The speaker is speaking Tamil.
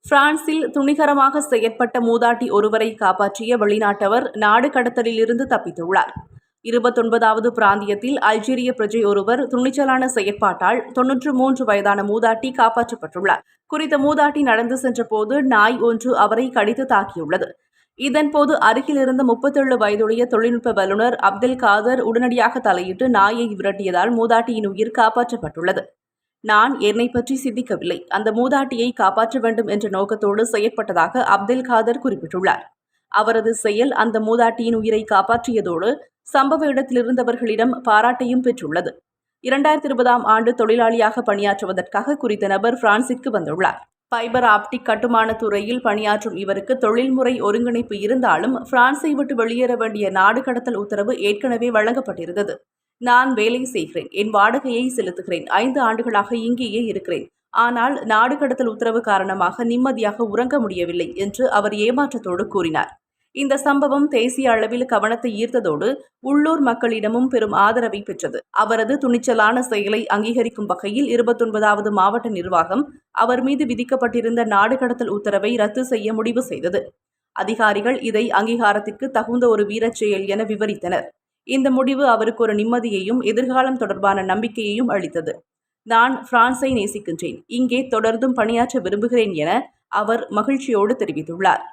பிரான்சில் துணிகரமாக செயற்பட்ட மூதாட்டி ஒருவரை காப்பாற்றிய வெளிநாட்டவர் நாடு கடத்தலிலிருந்து தப்பித்துள்ளார். 29வது பிராந்தியத்தில் அல்ஜீரிய பிரஜை ஒருவர் துணிச்சலான செயற்பாட்டால் 93 வயதான மூதாட்டி காப்பாற்றப்பட்டுள்ளார். குறித்த மூதாட்டி நடந்து சென்றபோது நாய் ஒன்று அவரை கடித்து தாக்கியுள்ளது. இதன்போது அருகில் இருந்த 37 வயதுடைய தொழில்நுட்ப வல்லுநர் அப்தெல் காதர் உடனடியாக தலையிட்டு நாயை விரட்டியதால் மூதாட்டியின் உயிர் காப்பாற்றப்பட்டுள்ளது. நான் என்னை பற்றி சிந்திக்கவில்லை, அந்த மூதாட்டியை காப்பாற்ற வேண்டும் என்ற நோக்கத்தோடு செயற்பட்டதாக அப்தெல் காதர் குறிப்பிட்டுள்ளார். அவரது செயல் அந்த மூதாட்டியின் உயிரை காப்பாற்றியதோடு சம்பவ இடத்திலிருந்தவர்களிடம் பாராட்டையும் பெற்றுள்ளது. 2020ஆம் ஆண்டு தொழிலாளியாக பணியாற்றுவதற்காக குறித்த நபர் பிரான்சிற்கு வந்துள்ளார். ஃபைபர் ஆப்டிக் கட்டுமான துறையில் பணியாற்றும் இவருக்கு தொழில்முறை ஒருங்கிணைப்பு இருந்தாலும் பிரான்சை விட்டு வெளியேற வேண்டிய நாடு கடத்தல் உத்தரவு ஏற்கனவே வழங்கப்பட்டிருந்தது. நான் வேலை செய்கிறேன், என் வாடகையை செலுத்துகிறேன், 5 ஆண்டுகளாக இங்கேயே இருக்கிறேன். ஆனால் நாடு கடத்தல் உத்தரவு காரணமாக நிம்மதியாக உறங்க முடியவில்லை என்று அவர் ஏமாற்றத்தோடு கூறினார். இந்த சம்பவம் தேசிய அளவில் கவனத்தை ஈர்த்ததோடு உள்ளூர் மக்களிடமும் பெரும் ஆதரவை பெற்றது. அவரது துணிச்சலான செயலை அங்கீகரிக்கும் வகையில் 29வது மாவட்ட நிர்வாகம் அவர் மீது விதிக்கப்பட்டிருந்த நாடு கடத்தல் உத்தரவை ரத்து செய்ய முடிவு செய்தது. அதிகாரிகள் இதை அங்கீகாரத்திற்கு தகுந்த ஒரு வீரச் செயல் என விவரித்தனர். இந்த முடிவு அவருக்கு ஒரு நிம்மதியையும் எதிர்காலம் தொடர்பான நம்பிக்கையையும் அளித்தது. நான் பிரான்சை நேசிக்கின்றேன், இங்கே தொடர்ந்தும் பணியாற்ற விரும்புகிறேன் என அவர் மகிழ்ச்சியோடு தெரிவித்துள்ளார்.